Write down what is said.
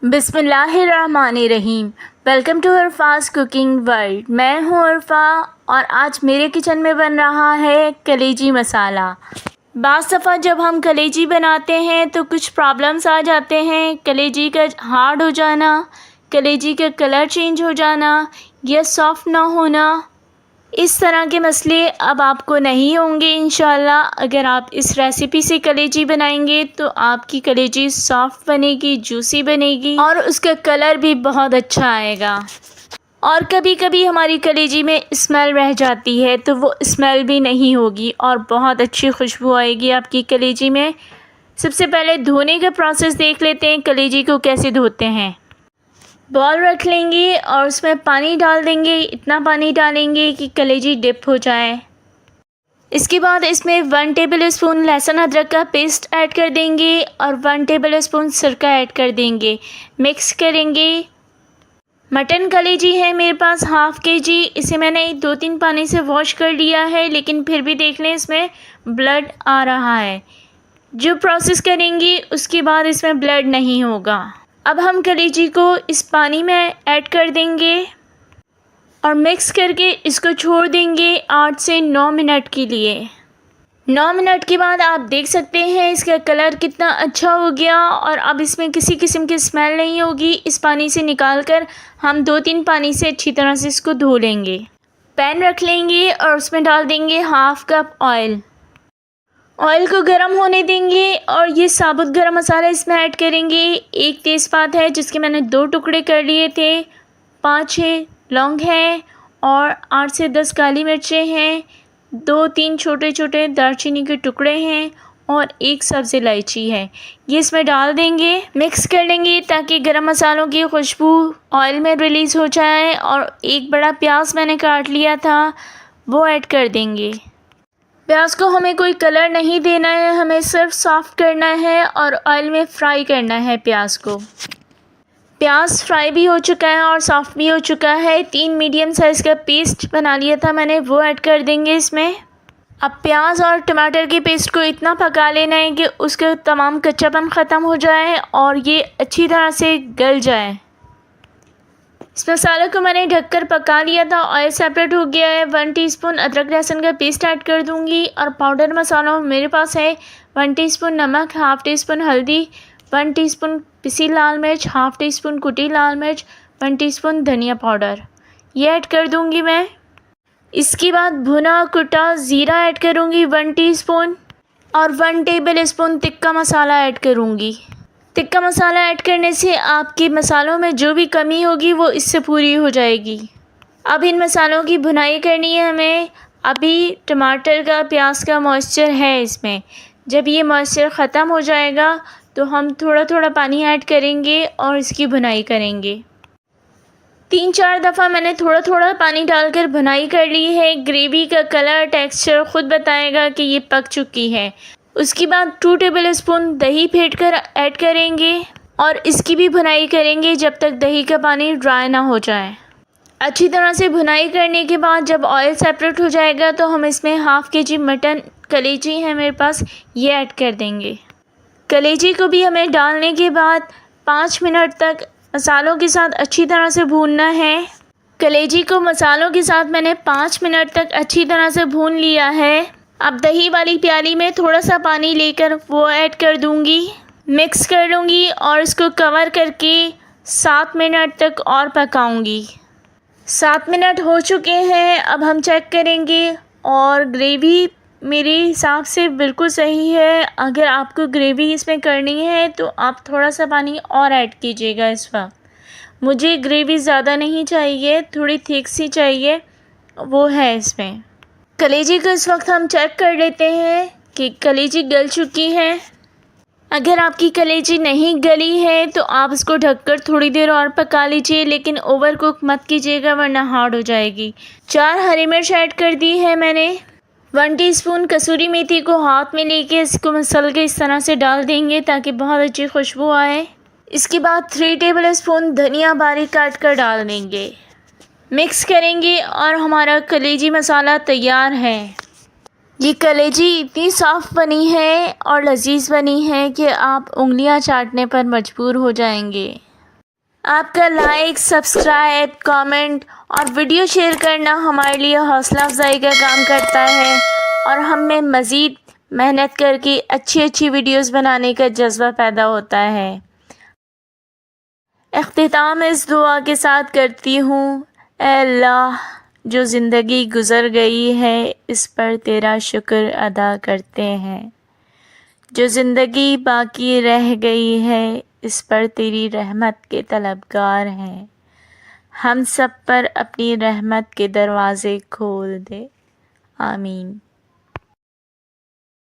बिस्मिल्लाहिर्रहमानिर्रहीम। Welcome to Arfa's cooking world. मैं हूँ अरफा और आज मेरे किचन में बन रहा है कलेजी मसाला। बाज़ दफ़ा जब हम कलेजी बनाते हैं तो कुछ प्रॉब्लम्स आ जाते हैं। कलेजी का हार्ड हो जाना, कलेजी का कलर चेंज हो जाना या सॉफ़्ट ना होना, इस तरह के मसले अब आपको नहीं होंगे इंशाल्लाह। अगर आप इस रेसिपी से कलेजी बनाएंगे तो आपकी कलेजी सॉफ्ट बनेगी, जूसी बनेगी और उसका कलर भी बहुत अच्छा आएगा। और कभी कभी हमारी कलेजी में स्मेल रह जाती है तो वो स्मेल भी नहीं होगी और बहुत अच्छी खुशबू आएगी आपकी कलेजी में। सबसे पहले धोने का प्रोसेस देख लेते हैं, कलेजी को कैसे धोते हैं। बॉल रख लेंगे और उसमें पानी डाल देंगे। इतना पानी डालेंगे कि कलेजी डिप हो जाए। इसके बाद इसमें 1 टेबलस्पून लहसुन अदरक का पेस्ट ऐड कर देंगे और 1 टेबलस्पून सिरका ऐड कर देंगे। मिक्स करेंगे। मटन कलेजी है मेरे पास हाफ़ केजी। इसे मैंने 2-3 पानी से वॉश कर लिया है, लेकिन फिर भी देख लें इसमें ब्लड आ रहा है। जो प्रोसेस करेंगे उसके बाद इसमें ब्लड नहीं होगा। अब हम कलेजी को इस पानी में ऐड कर देंगे और मिक्स करके इसको छोड़ देंगे 8 से 9 मिनट के लिए। 9 मिनट के बाद आप देख सकते हैं इसका कलर कितना अच्छा हो गया और अब इसमें किसी किस्म की स्मेल नहीं होगी। इस पानी से निकाल कर हम 2-3 पानी से अच्छी तरह से इसको धो लेंगे। पैन रख लेंगे और उसमें डाल देंगे हाफ़ कप ऑयल। ऑयल को गर्म होने देंगे और ये साबुत गरम मसाला इसमें ऐड करेंगे। 1 तेज़पात है जिसके मैंने 2 टुकड़े कर लिए थे, 5-6 लौंग हैं और 8 से 10 काली मिर्चें हैं, 2-3 छोटे छोटे दालचीनी के टुकड़े हैं और 1 सब्ज़ इलायची है। ये इसमें डाल देंगे, मिक्स कर लेंगे ताकि गरम मसालों की खुशबू ऑयल में रिलीज़ हो जाए। और 1 बड़ा प्याज मैंने काट लिया था वो ऐड कर देंगे। प्याज को हमें कोई कलर नहीं देना है, हमें सिर्फ सॉफ्ट करना है और ऑयल में फ्राई करना है प्याज को। प्याज फ्राई भी हो चुका है और सॉफ्ट भी हो चुका है। 3 मीडियम साइज़ का पेस्ट बना लिया था मैंने, वो ऐड कर देंगे इसमें। अब प्याज और टमाटर के पेस्ट को इतना पका लेना है कि उसका तमाम कच्चापन ख़त्म हो जाए और ये अच्छी तरह से गल जाए। इस मसाले को मैंने ढककर पका लिया था, ऑयल सेपरेट हो गया है। 1 टीस्पून अदरक लहसुन का पेस्ट ऐड कर दूंगी और पाउडर मसालों मेरे पास है 1 टीस्पून नमक, हाफ़ टीस्पून हल्दी, 1 टीस्पून पिसी लाल मिर्च, हाफ़ टीस्पून कुटी लाल मिर्च, 1 टीस्पून धनिया पाउडर, ये ऐड कर दूंगी मैं। इसके बाद भुना कुटा ज़ीरा ऐड करूँगी 1 टीस्पून और 1 टेबलस्पून तिक्का मसाला ऐड करूँगी। तिक्का मसाला ऐड करने से आपके मसालों में जो भी कमी होगी वो इससे पूरी हो जाएगी। अब इन मसालों की भुनाई करनी है हमें। अभी टमाटर का, प्याज का मॉइस्चर है इसमें। जब ये मॉइस्चर ख़त्म हो जाएगा तो हम थोड़ा थोड़ा पानी ऐड करेंगे और इसकी भुनाई करेंगे। 3-4 दफ़ा मैंने थोड़ा थोड़ा पानी डालकर भुनाई कर ली है। ग्रेवी का कलर, टेक्सचर ख़ुद बताएगा कि ये पक चुकी है। उसके बाद 2 टेबलस्पून दही फेंट कर ऐड करेंगे और इसकी भी भुनाई करेंगे जब तक दही का पानी ड्राई ना हो जाए। अच्छी तरह से भुनाई करने के बाद जब ऑयल सेपरेट हो जाएगा तो हम इसमें हाफ़ केजी मटन कलेजी है मेरे पास, ये ऐड कर देंगे। कलेजी को भी हमें डालने के बाद 5 मिनट तक मसालों के साथ अच्छी तरह से भूनना है। कलेजी को मसालों के साथ मैंने 5 मिनट तक अच्छी तरह से भून लिया है। अब दही वाली प्याली में थोड़ा सा पानी लेकर वो ऐड कर दूंगी, मिक्स कर लूँगी और इसको कवर करके 7 मिनट तक और पकाऊंगी। 7 मिनट हो चुके हैं, अब हम चेक करेंगे और ग्रेवी मेरे हिसाब से बिल्कुल सही है। अगर आपको ग्रेवी इसमें करनी है तो आप थोड़ा सा पानी और ऐड कीजिएगा। इस वक्त मुझे ग्रेवी ज़्यादा नहीं चाहिए, थोड़ी थिक सी चाहिए, वो है इसमें। कलेजी को इस वक्त हम चेक कर लेते हैं कि कलेजी गल चुकी है। अगर आपकी कलेजी नहीं गली है तो आप इसको ढककर थोड़ी देर और पका लीजिए, लेकिन ओवर कुक मत कीजिएगा वरना हार्ड हो जाएगी। 4 हरी मिर्च ऐड कर दी है मैंने। 1 टीस्पून कसूरी मेथी को हाथ में लेके इसको मसल के इस तरह से डाल देंगे ताकि बहुत अच्छी खुशबू आए। इसके बाद 3 टेबलस्पून धनिया बारीक काट कर डाल देंगे, मिक्स करेंगे और हमारा कलेजी मसाला तैयार है। ये कलेजी इतनी सॉफ्ट बनी है और लजीज बनी है कि आप उंगलियां चाटने पर मजबूर हो जाएंगे। आपका लाइक, सब्सक्राइब, कमेंट और वीडियो शेयर करना हमारे लिए हौसला अफजाई का काम करता है और हम में मज़ीद मेहनत करके अच्छी वीडियोस बनाने का जज्बा पैदा होता है। इख्तिताम इस दुआ के साथ करती हूँ, ऐ अल्लाह, जो ज़िंदगी गुज़र गई है इस पर तेरा शुक्र अदा करते हैं। जो ज़िंदगी बाकी रह गई है इस पर तेरी रहमत के तलबगार हैं। हम सब पर अपनी रहमत के दरवाज़े खोल दे। आमीन।